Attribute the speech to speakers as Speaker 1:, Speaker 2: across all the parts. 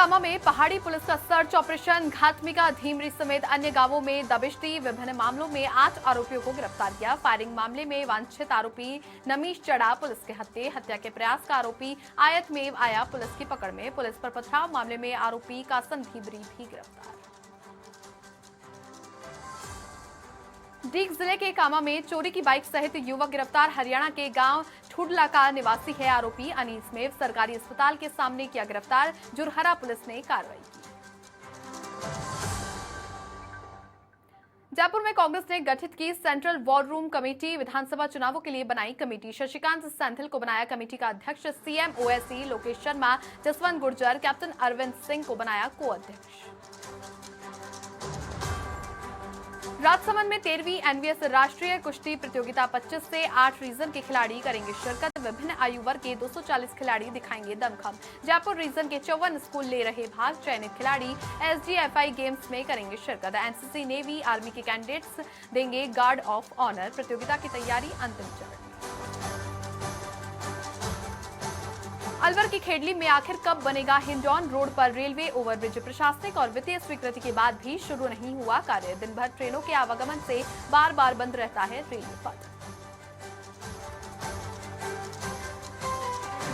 Speaker 1: कामा में पहाड़ी पुलिस का सर्च ऑपरेशन, घाटमिका, धीमरी समेत अन्य गांवों में दबिश दी। विभिन्न मामलों में 8 आरोपियों को गिरफ्तार किया। फायरिंग मामले में वांछित आरोपी नमीश चढ़ा पुलिस के हत्या के प्रयास का आरोपी आयतमेव आया पुलिस की पकड़ में। पुलिस पर पथराव मामले में आरोपी कासम धीमरी भी गिरफ्तार। दीग जिले के कामा में चोरी की बाइक सहित युवक गिरफ्तार। हरियाणा के गांव ठुडला का निवासी है आरोपी अनीसमेव। सरकारी अस्पताल के सामने किया गिरफ्तार। जुरहरा पुलिस ने कार्रवाई की। जयपुर में कांग्रेस ने गठित की सेंट्रल वॉर रूम कमेटी। विधानसभा चुनावों के लिए बनाई कमेटी। शशिकांत सैंथिल को बनाया कमेटी का अध्यक्ष। सीएम ओवैसी, लोकेश शर्मा, जसवंत गुर्जर, कैप्टन अरविंद सिंह को बनाया को अध्यक्ष। राजसमंद में 13वीं एनवीएस राष्ट्रीय कुश्ती प्रतियोगिता 25 से 8 रीजन के खिलाड़ी करेंगे शिरकत। विभिन्न आयु वर्ग के 240 खिलाड़ी दिखाएंगे दमखम। जयपुर रीजन के 54 स्कूल ले रहे भाग। चयनित खिलाड़ी एसजीएफआई गेम्स में करेंगे शिरकत। एनसीसी, नेवी, आर्मी के कैंडिडेट्स देंगे गार्ड ऑफ ऑनर। प्रतियोगिता की तैयारी अंतिम चरण। अलवर की खेडली में आखिर कब बनेगा हिंडौन रोड पर रेलवे ओवरब्रिज? प्रशासनिक और वित्तीय स्वीकृति के बाद भी शुरू नहीं हुआ कार्य। दिन भर ट्रेनों के आवागमन से बार बार बंद रहता है रेलवे पथ।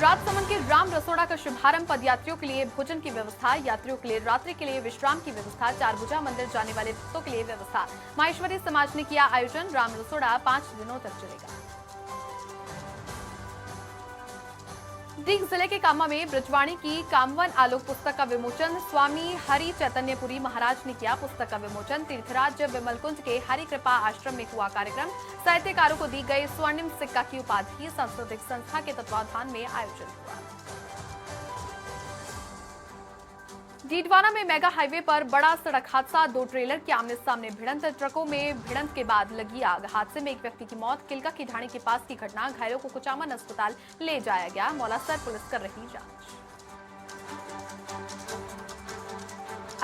Speaker 1: राजसमंद के राम रसोड़ा का शुभारंभ। पदयात्रियों के लिए भोजन की व्यवस्था, यात्रियों के लिए रात्रि के लिए विश्राम की व्यवस्था, चारभुजा मंदिर जाने वाले भक्तों के लिए व्यवस्था। माहेश्वरी समाज ने किया आयोजन। राम रसोड़ा 5 दिनों तक चलेगा। दीग जिले के कामा में ब्रजवाणी की कामवन आलोक पुस्तक का विमोचन। स्वामी हरि चैतन्यपुरी महाराज ने किया पुस्तक का विमोचन। तीर्थराज विमलकुंज के हरि कृपा आश्रम में हुआ कार्यक्रम। साहित्यकारों को दी गई स्वर्णिम सिक्का की उपाधि। सांस्कृतिक संस्था के तत्वाधान में आयोजन हुआ। डीडवाना में मेगा हाईवे पर बड़ा सड़क हादसा। 2 ट्रेलर की आमने सामने भिड़ंत। ट्रकों में भिड़ंत के बाद लगी आग। हादसे में एक व्यक्ति की मौत। किलका की ढाणी के पास की घटना। घायलों को कुचामन अस्पताल ले जाया गया। मौलासर पुलिस कर रही जांच।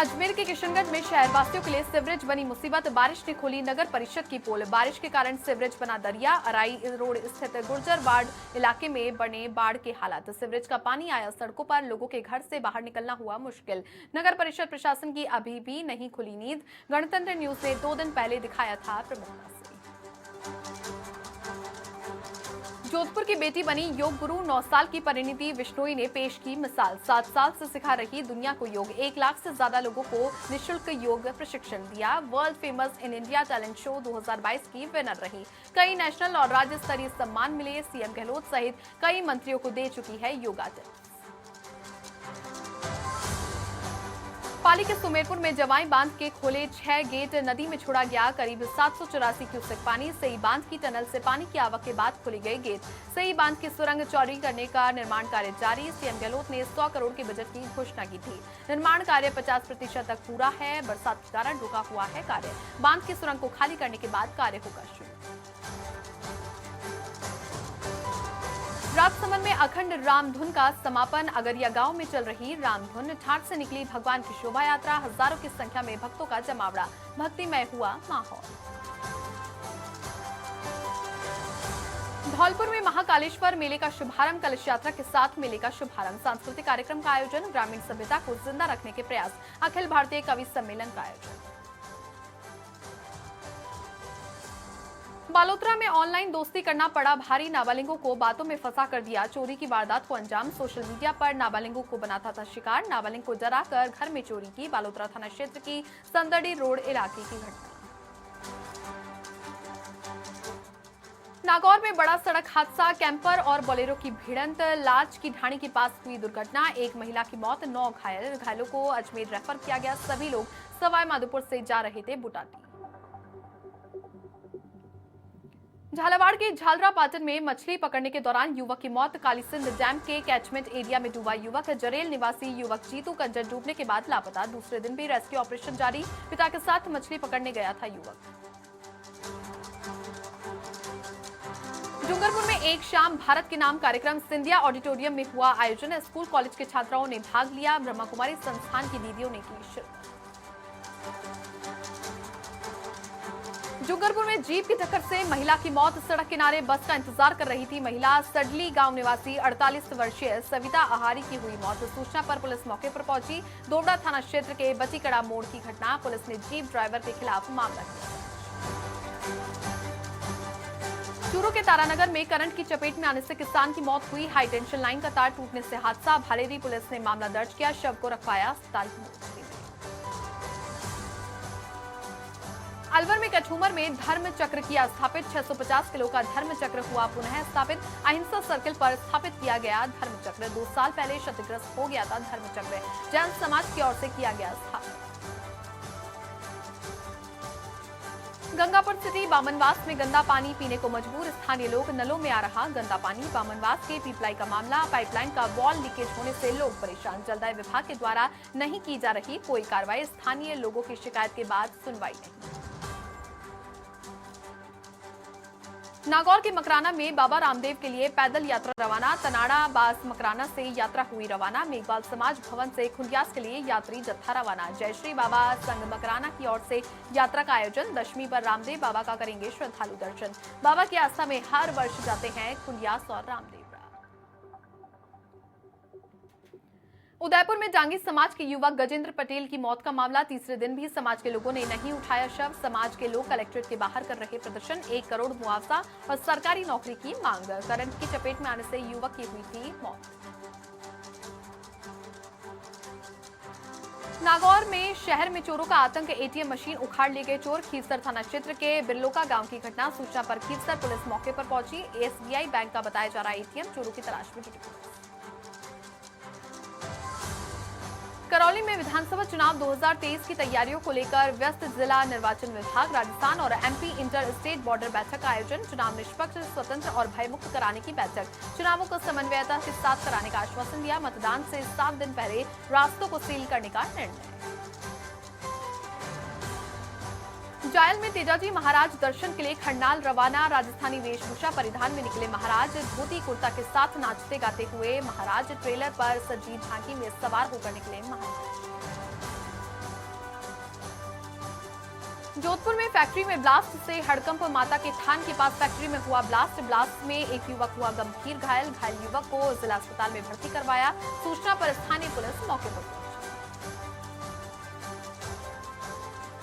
Speaker 1: अजमेर के किशनगंज में शहरवासियों के लिए सीवरेज बनी मुसीबत। बारिश ने खोली नगर परिषद की पोल। बारिश के कारण सीवरेज बना दरिया। अराई रोड स्थित गुर्जर वार्ड इलाके में बने बाढ़ के हालात। सीवरेज का पानी आया सड़कों पर। लोगों के घर से बाहर निकलना हुआ मुश्किल। नगर परिषद प्रशासन की अभी भी नहीं खुली नींद। गणतंत्र न्यूज ने 2 दिन पहले दिखाया था प्रमुखता से। जोधपुर की बेटी बनी योग गुरु। 9 साल की परिणीति बिश्नोई ने पेश की मिसाल। 7 साल से सिखा रही दुनिया को योग। 1 लाख से ज्यादा लोगों को निःशुल्क योग प्रशिक्षण दिया। World famous in India talent show 2022 की विनर रही। कई नेशनल और राज्य स्तरीय सम्मान मिले। सीएम गहलोत सहित कई मंत्रियों को दे चुकी है योगा टिप्स। पाली के सुमेरपुर में जवाई बांध के खोले 6 गेट। नदी में छोड़ा गया करीब 784 क्यूसेक पानी। सई बांध की टनल से पानी की आवक के बाद खोले गए गेट। सई बांध की सुरंग चौड़ी करने का निर्माण कार्य जारी। सीएम गहलोत ने 100 करोड़ के बजट की घोषणा की थी। निर्माण कार्य 50% तक पूरा है। बरसात के कारण रुका हुआ है कार्य। बांध की सुरंग को खाली करने के बाद कार्य होगा शुरू। राजसमंद में अखंड रामधुन का समापन। अगरिया गांव में चल रही रामधुन। ठाठ से निकली भगवान की शोभा यात्रा। हजारों की संख्या में भक्तों का जमावड़ा। भक्तिमय हुआ माहौल। धौलपुर में महाकालेश्वर मेले का शुभारंभ। कलश यात्रा के साथ मेले का शुभारंभ। सांस्कृतिक कार्यक्रम का आयोजन। ग्रामीण सभ्यता को जिंदा रखने के प्रयास। अखिल भारतीय कवि सम्मेलन का आयोजन। बालोतरा में ऑनलाइन दोस्ती करना पड़ा भारी। नाबालिगों को बातों में फंसा कर दिया चोरी की वारदात को अंजाम। सोशल मीडिया पर नाबालिगों को बनाता था शिकार। नाबालिग को डराकर घर में चोरी की। बालोतरा थाना क्षेत्र की संदड़ी रोड इलाके की घटना। नागौर में बड़ा सड़क हादसा। कैंपर और बोलेरो की भिड़ंत। लाज की ढाणी के पास हुई दुर्घटना। एक महिला की मौत, 9 घायल। घायलों को अजमेर रेफर किया गया। सभी लोग सवाई माधोपुर से जा रहे थे बुटाटी। झालावाड़ के झालरा पाटन में मछली पकड़ने के दौरान युवक की मौत। कालीसिंध डैम के कैचमेंट एरिया में डूबा युवक। जरेल निवासी युवक जीतू कंजर डूबने के बाद लापता। दूसरे दिन भी रेस्क्यू ऑपरेशन जारी। पिता के साथ मछली पकड़ने गया था युवक। डूंगरपुर में एक शाम भारत के नाम कार्यक्रम सिंधिया ऑडिटोरियम में हुआ आयोजन। स्कूल कॉलेज के छात्राओं ने भाग लिया। ब्रह्मा कुमारी संस्थान की दीदियों ने की शिरकत। डूंगरपुर में जीप की टक्कर से महिला की मौत। सड़क किनारे बस का इंतजार कर रही थी महिला। सडली गांव निवासी 48 वर्षीय सविता आहारी की हुई मौत। सूचना पर पुलिस मौके पर पहुंची। दोबड़ा थाना क्षेत्र के बचीकड़ा मोड़ की घटना। पुलिस ने जीप ड्राइवर के खिलाफ मामला किया। चूरू के तारानगर में करंट की चपेट में आने से किसान की मौत हुई। हाई टेंशन लाइन का तार टूटने से हादसा। भालेरी पुलिस ने मामला दर्ज किया। शव को रखवाया अस्पताल। अलवर में कछूमर में धर्म चक्र किया स्थापित। 650 किलो का धर्म चक्र हुआ पुनः स्थापित। अहिंसा सर्किल पर स्थापित किया गया धर्म चक्र। 2 साल पहले क्षतिग्रस्त हो गया था धर्म चक्र। जैन समाज की ओर से किया गया स्थापित। गंगापुर सिटी बामनवास में गंदा पानी पीने को मजबूर। स्थानीय लोग नलों में आ रहा गंदा पानी। बामनवास के पीपलाई का मामला। पाइपलाइन का वॉल लीकेज होने से लोग परेशान। जलदाय विभाग के द्वारा नहीं की जा रही कोई कार्रवाई। स्थानीय लोगों की शिकायत के बाद सुनवाई नहीं। नागौर के मकराना में बाबा रामदेव के लिए पैदल यात्रा रवाना। तनाड़ा बास मकराना से यात्रा हुई रवाना। मेघवाल समाज भवन से खुंडियास के लिए यात्री जत्था रवाना। जय श्री बाबा संघ मकराना की ओर से यात्रा का आयोजन। दशमी पर रामदेव बाबा का करेंगे श्रद्धालु दर्शन। बाबा की आस्था में हर वर्ष जाते हैं खुंडियास और रामदेव। उदयपुर में डांगी समाज के युवक गजेंद्र पटेल की मौत का मामला। तीसरे दिन भी समाज के लोगों ने नहीं उठाया शव। समाज के लोग कलेक्ट्रेट के बाहर कर रहे प्रदर्शन। 1 करोड़ मुआवजा और सरकारी नौकरी की मांग। करंट की चपेट में आने से युवक की हुई थी मौत। नागौर में शहर में चोरों का आतंक। एटीएम मशीन उखाड़ ले गए चोर। खीवसर थाना क्षेत्र के बिरलोका गांव की घटना। सूचना पर खीवसर पुलिस मौके पर पहुंची। एसबीआई बैंक का बताया जा रहा एटीएम चोरों की तलाश में जुटी पुलिस। करौली में विधानसभा चुनाव 2023 की तैयारियों को लेकर व्यस्त जिला निर्वाचन विभाग। राजस्थान और एमपी इंटर स्टेट बॉर्डर बैठक का आयोजन। चुनाव निष्पक्ष, स्वतंत्र और भयमुक्त कराने की बैठक। चुनावों को समन्वयता के साथ कराने का आश्वासन दिया। मतदान से 7 दिन पहले रास्तों को सील करने का निर्णय। जायल में तेजाजी महाराज दर्शन के लिए खंडाल रवाना। राजस्थानी वेशभूषा परिधान में निकले महाराज। धोती कुर्ता के साथ नाचते गाते हुए महाराज। ट्रेलर पर सजी झांकी में सवार होकर निकले महाराज। जोधपुर में फैक्ट्री में ब्लास्ट से हड़कंप। माता के थान के पास फैक्ट्री में हुआ ब्लास्ट। ब्लास्ट में एक युवक हुआ गंभीर घायल। घायल युवक को जिला अस्पताल में भर्ती करवाया। सूचना पर स्थानीय पुलिस मौके पर।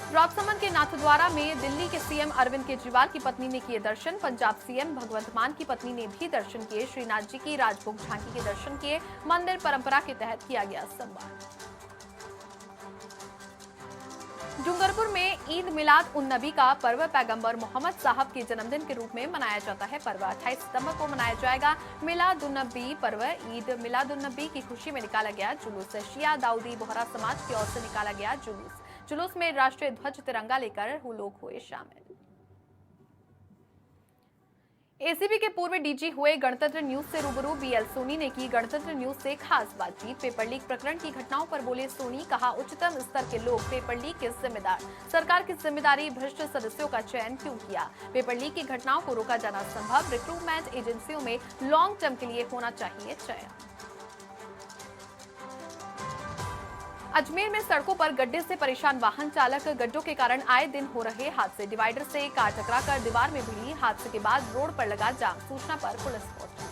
Speaker 1: राजसमंद के नाथद्वारा में दिल्ली के सीएम अरविंद केजरीवाल की पत्नी ने किए दर्शन। पंजाब सीएम भगवंत मान की पत्नी ने भी दर्शन किए। श्रीनाथ जी की राजभोग झांकी के दर्शन किए। मंदिर परंपरा के तहत किया गया सम्मान। डूंगरपुर में ईद मिलाद उन नबी का पर्व पैगंबर मोहम्मद साहब के जन्मदिन के रूप में मनाया जाता है। पर्व 28 सितंबर को मनाया जाएगा। मिलादुन्नबी पर्व। ईद मिलादुन्नबी की खुशी में निकाला गया जुलूस। शिया दाऊदी बोहरा समाज की ओर से निकाला गया जुलूस। जुलूस में राष्ट्रीय ध्वज तिरंगा लेकर लोग हुए शामिल। एसीबी के पूर्व डीजी हुए गणतंत्र न्यूज से रूबरू। बीएल सोनी ने की गणतंत्र न्यूज से खास बातचीत। पेपर लीक प्रकरण की घटनाओं पर बोले सोनी। कहा उच्चतम स्तर के लोग पेपर लीक के जिम्मेदार। सरकार की जिम्मेदारी भ्रष्ट सदस्यों का चयन क्यों किया। पेपर लीक की घटनाओं को रोका जाना संभव। रिक्रूटमेंट एजेंसियों में लॉन्ग टर्म के लिए होना चाहिए चयन। अजमेर में सड़कों पर गड्ढे से परेशान वाहन चालक। गड्ढों के कारण आए दिन हो रहे हादसे। डिवाइडर से कार टकराकर दीवार में भिड़ी। हादसे के बाद रोड पर लगा जाम। सूचना पर पुलिस पहुंची।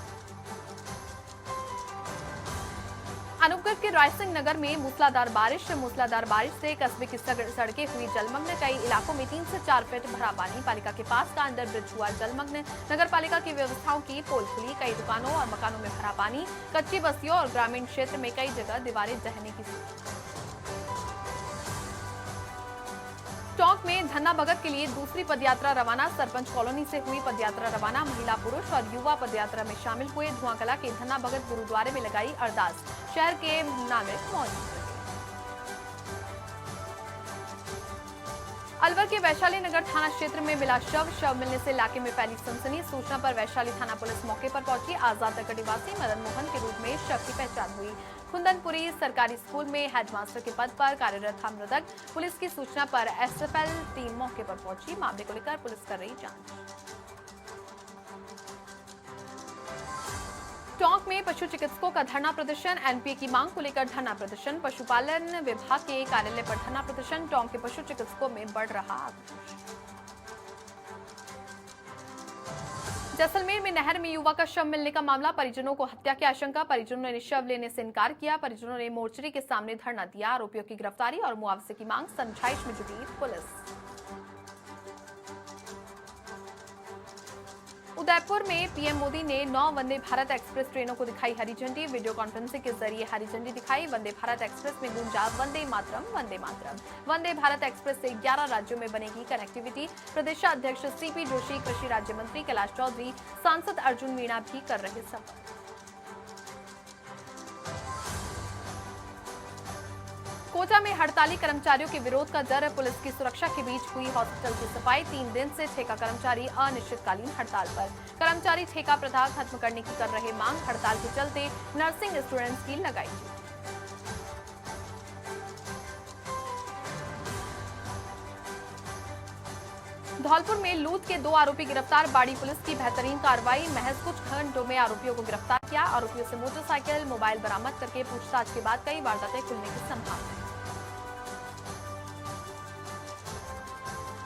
Speaker 1: अनूपगढ़ के रायसिंह नगर में मूसलाधार बारिश से कस्बे की सड़कें हुई जलमग्न। कई इलाकों में 3 से 4 फीट भरा पानी। पालिका के पास का अंडर ब्रिज हुआ जलमग्न। नगर पालिका की व्यवस्थाओं की पोल खुली। कई दुकानों और मकानों में भरा पानी। कच्ची बस्तियों और ग्रामीण क्षेत्र में कई जगह दीवारें ढहने की सूचना। टोंक में धन्ना भगत के लिए दूसरी पदयात्रा रवाना। सरपंच कॉलोनी से हुई पदयात्रा रवाना। महिला, पुरुष और युवा पदयात्रा में शामिल हुए। धुआंकला के धन्ना भगत गुरुद्वारे में लगाई अरदास। शहर के नागरिक मौजूद रहे। अलवर के वैशाली नगर थाना क्षेत्र में मिला शव मिलने से इलाके में फैली सनसनी। सूचना पर वैशाली थाना पुलिस मौके पर पहुंची। आजाद नगर निवासी मदन मोहन के रूप में शव की पहचान हुई। खुंदनपुरी सरकारी स्कूल में हेडमास्टर के पद पर कार्यरत था मृतक। पुलिस की सूचना पर एसएफएल टीम मौके पर पहुंची। मामले को लेकर पुलिस कर रही जांच। टोंक में पशु चिकित्सकों का धरना प्रदर्शन। एनपीए की मांग को लेकर धरना प्रदर्शन। पशुपालन विभाग के कार्यालय पर धरना प्रदर्शन। टोंक के पशु चिकित्सकों में बढ़ रहा आक्रोश। जैसलमेर में नहर में युवक का शव मिलने का मामला, परिजनों को हत्या की आशंका, परिजनों ने शव लेने से इनकार किया, परिजनों ने मोर्चरी के सामने धरना दिया। आरोपियों की गिरफ्तारी और मुआवजे की मांग, समझाइश में जुटी पुलिस। उदयपुर में पीएम मोदी ने 9 वंदे भारत एक्सप्रेस ट्रेनों को दिखाई हरी झंडी, वीडियो कॉन्फ्रेंसिंग के जरिए हरी झंडी दिखाई। वंदे भारत एक्सप्रेस में गूंजा वंदे मातरम वंदे मातरम। वंदे भारत एक्सप्रेस से 11 राज्यों में बनेगी कनेक्टिविटी। प्रदेशाध्यक्ष सीपी जोशी, कृषि राज्य मंत्री कैलाश चौधरी, सांसद अर्जुन मीणा भी कर रहे सफर। कोटा में हड़ताली कर्मचारियों के विरोध का डर, पुलिस की सुरक्षा के बीच हुई हॉस्पिटल की सफाई। 3 दिन से ठेका कर्मचारी अनिश्चितकालीन हड़ताल पर। कर्मचारी ठेका प्रथा खत्म करने की कर रहे मांग, हड़ताल के चलते नर्सिंग स्टूडेंट्स की लगाई थी। धौलपुर में लूट के 2 आरोपी गिरफ्तार, बाड़ी पुलिस की बेहतरीन कार्रवाई, महज कुछ घंटों में आरोपियों को गिरफ्तार किया। आरोपियों से मोटरसाइकिल, मोबाइल बरामद करके पूछताछ के बाद कई वारदातें खुलने की संभावना।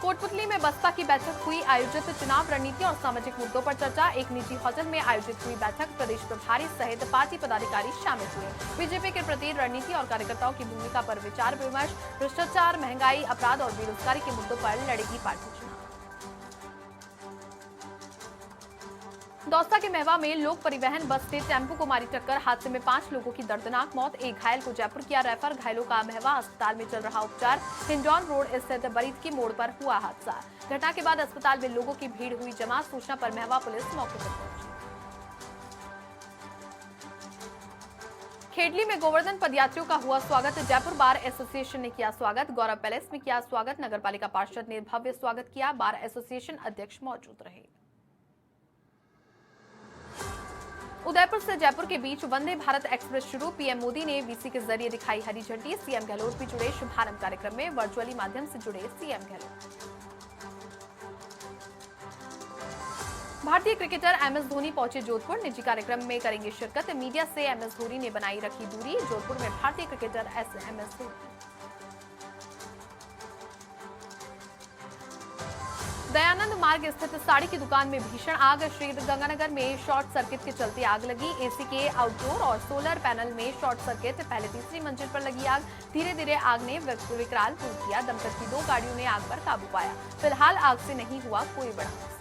Speaker 1: कोटपुतली में बसपा की बैठक हुई आयोजित, चुनाव रणनीति और सामाजिक मुद्दों पर चर्चा। एक निजी होटल में आयोजित हुई बैठक, प्रदेश प्रभारी सहित पार्टी पदाधिकारी शामिल हुए। बीजेपी के प्रति रणनीति और कार्यकर्ताओं की भूमिका पर विचार विमर्श। भ्रष्टाचार, महंगाई, अपराध और बेरोजगारी के मुद्दों पर लड़ेगी पार्टी चुनाव। दौसा के महवा में लोक परिवहन बस ने टेम्पो को मारी टक्कर, हादसे में 5 लोगों की दर्दनाक मौत। एक घायल को जयपुर किया रेफर, घायलों का महवा अस्पताल में चल रहा उपचार। हिंडौन रोड स्थित बरीद की मोड़ पर हुआ हादसा। घटना के बाद अस्पताल में लोगों की भीड़ हुई जमा, सूचना पर महवा पुलिस मौके पर पहुंची। खेडली में गोवर्धन पदयात्रियों का हुआ स्वागत, जयपुर बार एसोसिएशन ने किया स्वागत। गौरव पैलेस में किया स्वागत, नगरपालिका पार्षद ने भव्य स्वागत किया। बार एसोसिएशन अध्यक्ष मौजूद रहे। उदयपुर से जयपुर के बीच वंदे भारत एक्सप्रेस शुरू, पीएम मोदी ने वीसी के जरिए दिखाई हरी झंडी। सीएम गहलोत भी जुड़े शुभारंभ कार्यक्रम में, वर्चुअली माध्यम से जुड़े सीएम गहलोत। भारतीय क्रिकेटर एमएस धोनी पहुंचे जोधपुर, निजी कार्यक्रम में करेंगे शिरकत। मीडिया से एमएस धोनी ने बनाई रखी दूरी, जोधपुर में भारतीय क्रिकेटर एमएस धोनी। दयानंद मार्ग स्थित साड़ी की दुकान में भीषण आग, श्री गंगानगर में शॉर्ट सर्किट के चलते आग लगी। एसी के आउटडोर और सोलर पैनल में शॉर्ट सर्किट, पहले 3री मंजिल पर लगी आग। धीरे धीरे आग ने विकराल रूप लिया, दमकल की 2 गाड़ियों ने आग पर काबू पाया। फिलहाल आग से नहीं हुआ कोई बड़ा नुकसान।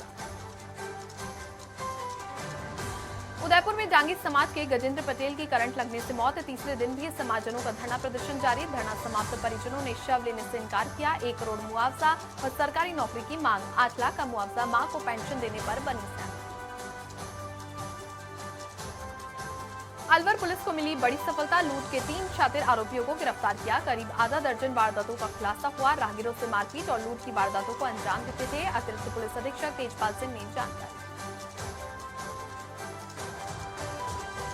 Speaker 1: उदयपुर में जांगी समाज के गजेंद्र पटेल की करंट लगने से मौत, 3रे दिन भी समाजजनों का धरना प्रदर्शन जारी। धरना समाप्त, परिजनों ने शव लेने से इनकार किया। 1 करोड़ मुआवजा और सरकारी नौकरी की मांग, 8 लाख का मुआवजा, मां को पेंशन देने पर बनी सहमति। अलवर पुलिस को मिली बड़ी सफलता, लूट के 3 शातिर आरोपियों को गिरफ्तार किया। करीब आधा दर्जन वारदातों का खुलासा हुआ। राहगीरों से मारपीट और लूट की वारदातों को अंजाम देते थे। अतिरिक्त पुलिस अधीक्षक तेजपाल सिंह ने जानकारी।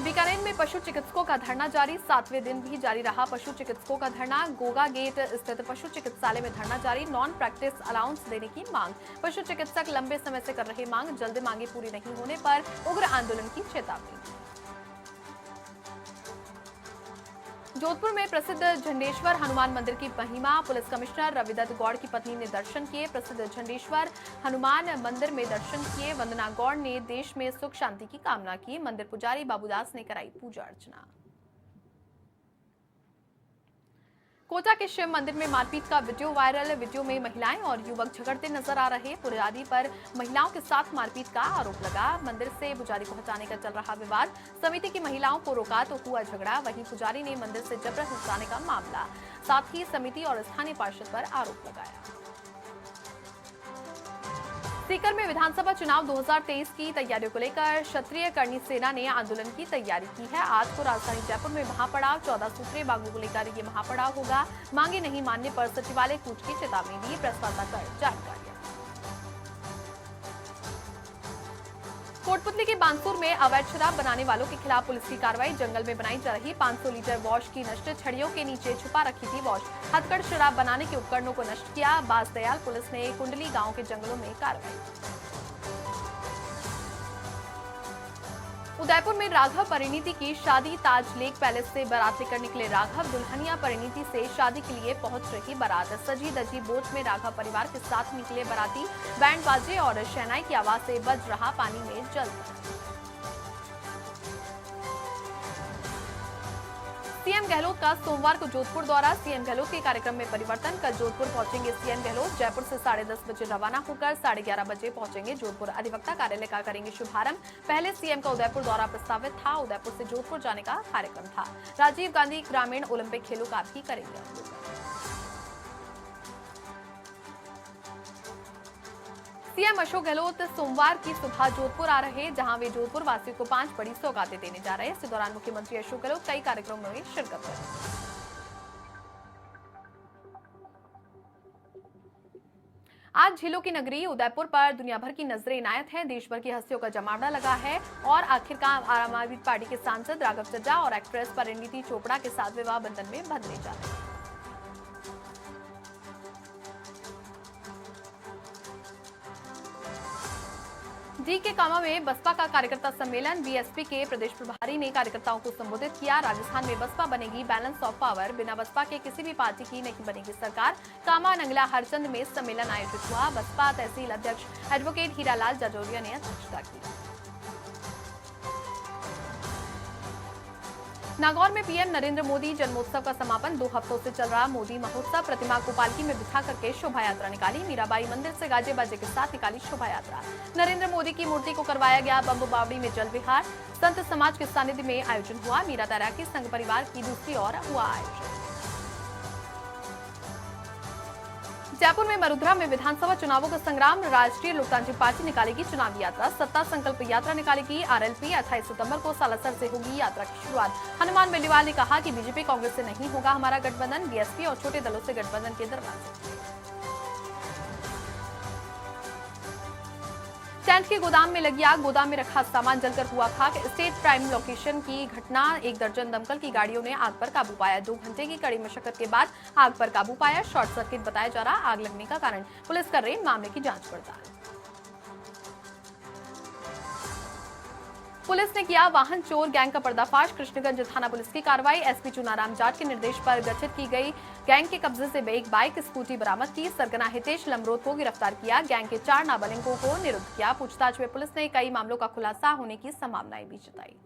Speaker 1: बीकानेर में पशु चिकित्सकों का धरना जारी, 7वें दिन भी जारी रहा पशु चिकित्सकों का धरना। गोगा गेट स्थित पशु चिकित्सालय में धरना जारी, नॉन प्रैक्टिस अलाउंस देने की मांग। पशु चिकित्सक लंबे समय से कर रहे मांग, जल्द मांगे पूरी नहीं होने पर उग्र आंदोलन की चेतावनी। जोधपुर में प्रसिद्ध झंडेश्वर हनुमान मंदिर की महिमा, पुलिस कमिश्नर रविदत्त गौड़ की पत्नी ने दर्शन किए। प्रसिद्ध झंडेश्वर हनुमान मंदिर में दर्शन किए। वंदना गौड़ ने देश में सुख शांति की कामना की। मंदिर पुजारी बाबूदास ने कराई पूजा अर्चना। कोटा के शिव मंदिर में मारपीट का वीडियो वायरल, वीडियो में महिलाएं और युवक झगड़ते नजर आ रहे। पुजारी पर महिलाओं के साथ मारपीट का आरोप लगा। मंदिर से पुजारी को हटाने का चल रहा विवाद, समिति की महिलाओं को रोका तो हुआ झगड़ा। वहीं पुजारी ने मंदिर से जबरन हटाने का मामला, साथ ही समिति और स्थानीय पार्षद पर आरोप लगाया। सीकर में विधानसभा चुनाव 2023 की तैयारियों को लेकर क्षत्रिय कर्णी सेना ने आंदोलन की तैयारी की है। आज को राजधानी जयपुर में महापड़ाव, 14 सूत्रीय मांगों को लेकर ये महापड़ाव होगा। मांगे नहीं मानने पर सचिवालय कूच की चेतावनी दी, प्रेस वार्ता कर जानकारियां। कोटपुतली के बांसुर में अवैध शराब बनाने वालों के खिलाफ पुलिस की कार्रवाई, जंगल में बनाई जा रही 500 लीटर वॉश की नष्ट, छड़ियों के नीचे छुपा रखी थी वॉश। हथकड़ शराब बनाने के उपकरणों को नष्ट किया। बासदयाल पुलिस ने कुंडली गांव के जंगलों में कार्रवाई। उदयपुर में राघव परिणीति की शादी। ताज लेक पैलेस से बारात लेकर निकले राघव। दुल्हनिया परिणीति से शादी के लिए पहुंच रही बारात। सजी दजी बोट में राघव परिवार के साथ निकले बाराती। बैंड बाजे और शहनाई की आवाज से बज रहा पानी में जल। सीएम गहलोत का सोमवार को जोधपुर दौरा। सीएम गहलोत के कार्यक्रम में परिवर्तन। कल जोधपुर पहुंचेंगे सीएम गहलोत। जयपुर से 10:30 बजे रवाना होकर 11:30 बजे पहुंचेंगे जोधपुर। अधिवक्ता कार्यालय का करेंगे शुभारंभ। पहले सीएम का उदयपुर दौरा प्रस्तावित था। उदयपुर से जोधपुर जाने का कार्यक्रम था। राजीव गांधी ग्रामीण ओलंपिक खेलों का भी करेंगे। सीएम अशोक गहलोत सोमवार की सुबह जोधपुर आ रहे, जहां वे जोधपुर वासियों को 5 बड़ी सौगातें देने जा रहे हैं। इस दौरान मुख्यमंत्री अशोक गहलोत कई कार्यक्रमों में शिरकत करेंगे। आज झीलों की नगरी उदयपुर पर दुनिया भर की नजरें इनायत हैं। देश भर की हस्तियों का जमावड़ा लगा है और आखिरकार आम आदमी पार्टी के सांसद राघव चड्ढा और एक्ट्रेस परिणीति चोपड़ा के साथ विवाह बंधन में बंधने जा रहे हैं। डी के कामा में बसपा का कार्यकर्ता सम्मेलन। बीएसपी के प्रदेश प्रभारी ने कार्यकर्ताओं को संबोधित किया। राजस्थान में बसपा बनेगी बैलेंस ऑफ पावर। बिना बसपा के किसी भी पार्टी की नहीं बनेगी सरकार। कामा नंगला हरचंद में सम्मेलन आयोजित हुआ। बसपा तहसील अध्यक्ष एडवोकेट हीरालाल जाजौरिया ने अध्यक्षता की। नागौर में पीएम नरेंद्र मोदी जन्मोत्सव का समापन। 2 हफ्तों से चल रहा मोदी महोत्सव। प्रतिमा को पालकी में बिठा करके शोभा यात्रा निकाली। मीराबाई मंदिर से गाजे बाजे के साथ निकाली शोभा यात्रा। नरेंद्र मोदी की मूर्ति को करवाया गया बम बावड़ी में जल विहार। संत समाज के सानिध्य में आयोजन हुआ। मीरा तैराकी संघ परिवार की दूसरी ओर हुआ आयोजन। जयपुर में मरुधरा में विधानसभा चुनावों का संग्राम। राष्ट्रीय लोकतांत्रिक पार्टी निकालेगी चुनावी यात्रा। सत्ता संकल्प यात्रा निकालेगी आरएलपी। 28 सितंबर को सालासर से होगी यात्रा की शुरुआत। हनुमान बेनीवाल ने कहा कि बीजेपी कांग्रेस से नहीं होगा हमारा गठबंधन। बीएसपी और छोटे दलों से गठबंधन के दरवाजे। टेंट के गोदाम में लगी आग। गोदाम में रखा सामान जलकर हुआ खाक। स्टेट प्राइम लोकेशन की घटना। 1 दर्जन दमकल की गाड़ियों ने आग पर काबू पाया। 2 घंटे की कड़ी मशक्कत के बाद आग पर काबू पाया। शॉर्ट सर्किट बताया जा रहा। आग लगने का कारण पुलिस कर रही मामले की जांच पड़ताल। पुलिस ने किया वाहन चोर गैंग का पर्दाफाश। कृष्णगंज थाना पुलिस की कार्रवाई। एसपी चुनाराम जाट के निर्देश पर गठित की गई गैंग के कब्जे से एक बाइक स्कूटी बरामद की। सरगना हितेश लमरोत को गिरफ्तार किया। गैंग के 4 नाबालिगों को निरुद्ध किया। पूछताछ में पुलिस ने कई मामलों का खुलासा होने की संभावनाएं भी जताई।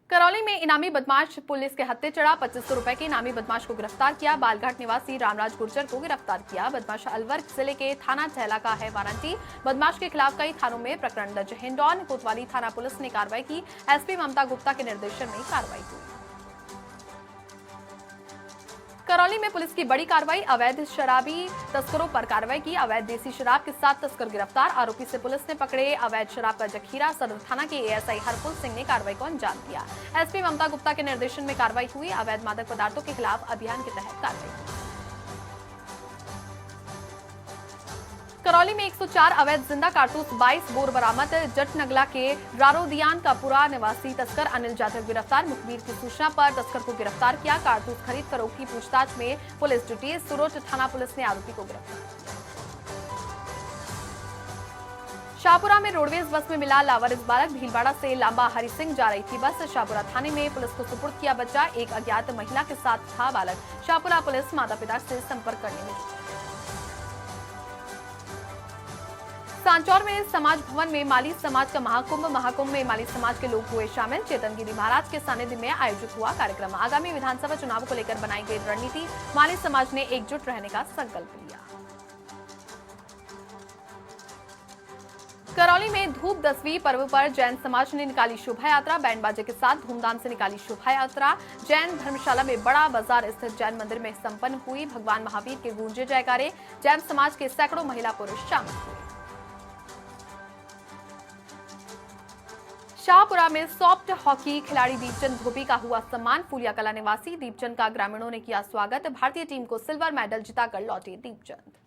Speaker 1: करौली में इनामी बदमाश पुलिस के हत्थे चढ़ा। 2500 रुपए के इनामी बदमाश को गिरफ्तार किया। बालघाट निवासी रामराज गुर्जर को गिरफ्तार किया। बदमाश अलवर जिले के थाना चहला का है वारंटी। बदमाश के खिलाफ कई थानों में प्रकरण दर्ज। हिंडौन कोतवाली थाना पुलिस ने कार्रवाई की। एसपी ममता गुप्ता के निर्देशन में कार्रवाई हुई। करौली में पुलिस की बड़ी कार्रवाई। अवैध शराबी तस्करों पर कार्रवाई की। अवैध देसी शराब के 7 तस्कर गिरफ्तार। आरोपी से पुलिस ने पकड़े अवैध शराब का जखीरा। सदर थाना के एएसआई हरपुल सिंह ने कार्रवाई को अंजाम दिया। एसपी ममता गुप्ता के निर्देशन में कार्रवाई हुई। अवैध मादक पदार्थों के खिलाफ अभियान के तहत कार्रवाई हुई। करौली में 104 अवैध जिंदा कारतूस 22 बोर बरामद। जटनगला के रारोदियान का पुरा निवासी तस्कर अनिल जाधव गिरफ्तार। मुखबिर की सूचना पर तस्कर को गिरफ्तार किया। कारतूस खरीद फरोख्त की पूछताछ में पुलिस जुटी। सुरोट थाना पुलिस ने आरोपी को गिरफ्तार किया। शाहपुरा में रोडवेज बस में मिला लावारिस बालक। भीलवाड़ा से लांबा हरि सिंह जा रही थी बस। शाहपुरा थाने में पुलिस को सुपुर्द किया बच्चा। एक अज्ञात महिला के साथ था बालक। शाहपुरा पुलिस माता पिता से संपर्क करने में जुटी। सांचौर में समाज भवन में माली समाज का महाकुंभ में माली समाज के लोग हुए शामिल। चेतन गिरी महाराज के सानिध्य में आयोजित हुआ कार्यक्रम। आगामी विधानसभा चुनाव को लेकर बनाई गई रणनीति। माली समाज ने एकजुट रहने का संकल्प लिया। करौली में धूप दसवीं पर्व पर जैन समाज ने निकाली शोभा यात्रा। बैंड बाजे के साथ धूमधाम से निकाली शोभा यात्रा। जैन धर्मशाला में बड़ा बाजार स्थित जैन मंदिर में संपन्न हुई। भगवान महावीर के गूंजे जयकारे। जैन समाज के सैकड़ों महिला पुरुष शामिल हुए। शाहपुरा में सॉफ्ट हॉकी खिलाड़ी दीपचंद धोबी का हुआ सम्मान। फूलिया कला निवासी दीपचंद का ग्रामीणों ने किया स्वागत। भारतीय टीम को सिल्वर मेडल जिताकर लौटे दीपचंद।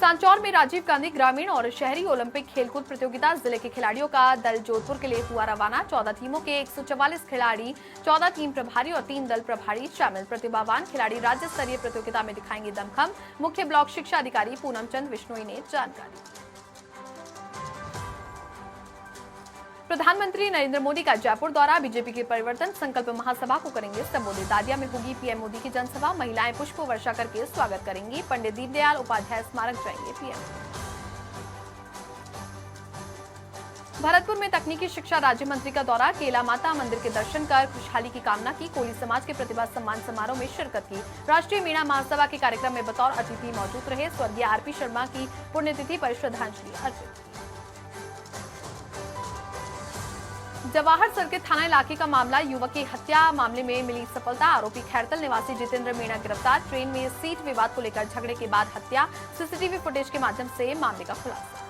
Speaker 1: सांचौर में राजीव गांधी ग्रामीण और शहरी ओलंपिक खेलकूद प्रतियोगिता। जिले के खिलाड़ियों का दल जोधपुर के लिए हुआ रवाना। 14 टीमों के 144 खिलाड़ी, 14 टीम प्रभारी और 3 दल प्रभारी शामिल। प्रतिभावान खिलाड़ी राज्य स्तरीय प्रतियोगिता में दिखाएंगे दमखम। मुख्य ब्लॉक शिक्षा अधिकारी पूनम चंद विश्नोई ने जानकारी दी। प्रधानमंत्री नरेंद्र मोदी का जयपुर दौरा। बीजेपी के परिवर्तन संकल्प महासभा को करेंगे संबोधित। दादिया में होगी पीएम मोदी की जनसभा। महिलाएं पुष्प वर्षा करके स्वागत करेंगी। पंडित दीनदयाल उपाध्याय स्मारक जाएंगे पीएम। भरतपुर में तकनीकी शिक्षा राज्य मंत्री का दौरा। केला माता मंदिर के दर्शन कर खुशहाली की कामना की। कोली समाज के प्रतिभा सम्मान समारोह में शिरकत की। राष्ट्रीय मीणा महासभा के कार्यक्रम में बतौर अतिथि मौजूद रहे। स्वर्गीय आरपी शर्मा की पुण्यतिथि पर श्रद्धांजलि अर्पित। जवाहर सर्किट थाना इलाके का मामला। युवक की हत्या मामले में मिली सफलता। आरोपी खैरतल निवासी जितेंद्र मीणा गिरफ्तार। ट्रेन में सीट विवाद को लेकर झगड़े के बाद हत्या। सीसीटीवी फुटेज के माध्यम से मामले का खुलासा।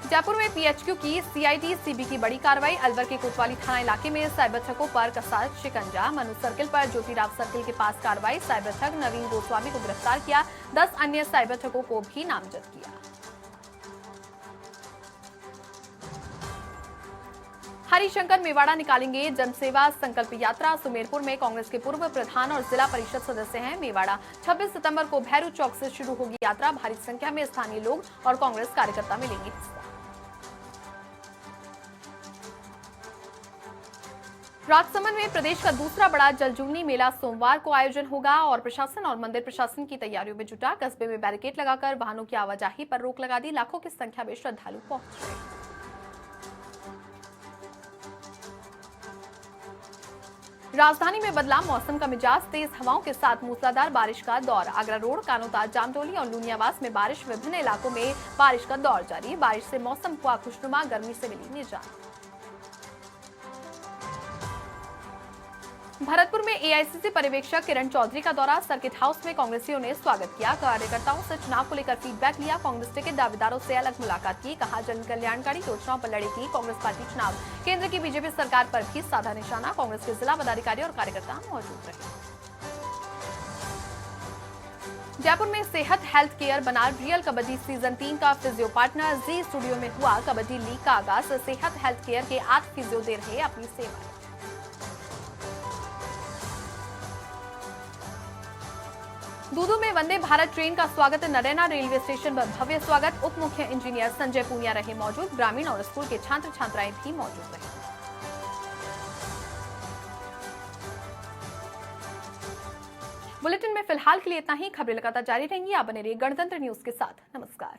Speaker 1: जयपुर में पीएचक्यू की सीआईडी सीबी की बड़ी कार्रवाई। अलवर के कोतवाली थाना इलाके में साइबर ठगों पर कसा शिकंजा। मनु सर्किल पर ज्योतिराव सर्किल के पास कार्रवाई। साइबर ठग नवीन गोस्वामी को गिरफ्तार किया। 10 अन्य साइबर ठगों को भी नामजद किया। हरिशंकर मेवाड़ा निकालेंगे जनसेवा संकल्प यात्रा। सुमेरपुर में कांग्रेस के पूर्व प्रधान और जिला परिषद सदस्य हैं मेवाड़ा। 26 सितंबर को भैरू चौक से शुरू होगी यात्रा। भारी संख्या में स्थानीय लोग और कांग्रेस कार्यकर्ता मिलेंगे हिस्सा। राजसमंद में प्रदेश का दूसरा बड़ा जलजूलनी मेला सोमवार को आयोजन होगा और प्रशासन और मंदिर प्रशासन की तैयारियों में जुटा। कस्बे में बैरिकेड लगाकर वाहनों की आवाजाही पर रोक लगा दी। लाखों की संख्या में श्रद्धालु पहुंच रहे। राजधानी में बदला मौसम का मिजाज। तेज हवाओं के साथ मूसलाधार बारिश का दौर। आगरा रोड, कानोता, जामडोली और लुनियावास में बारिश। विभिन्न इलाकों में बारिश का दौर जारी। बारिश से मौसम हुआ खुशनुमा। गर्मी से मिली निजात। भरतपुर में एआईसीसी पर्यवेक्षक किरण चौधरी का दौरा। सर्किट हाउस में कांग्रेसियों ने स्वागत किया। कार्यकर्ताओं से चुनाव को लेकर फीडबैक लिया। कांग्रेस टिकट दावेदारों से अलग मुलाकात की। कहा जन कल्याणकारी योजनाओं पर लड़ेगी कांग्रेस पार्टी चुनाव। केंद्र की बीजेपी सरकार पर भी साधा निशाना। कांग्रेस के जिला पदाधिकारी और कार्यकर्ता मौजूद रहे। जयपुर में सेहत हेल्थ केयर बना रियल कबड्डी सीजन 3 का फिजियो पार्टनर। जी स्टूडियो में हुआ कबड्डी लीग का आगाज। सेहत हेल्थ केयर के 8 फिजियो दे रहे अपनी सेवाएं। दूदू में वंदे भारत ट्रेन का स्वागत। नरैना रेलवे स्टेशन पर भव्य स्वागत। उप मुख्य इंजीनियर संजय पूनिया रहे मौजूद। ग्रामीण और स्कूल के छात्र छात्राएं भी मौजूद रहे। बुलेटिन में फिलहाल के लिए इतना ही। खबरें लगातार जारी रहेंगी। आप बने रहिए गणतंत्र न्यूज के साथ। नमस्कार।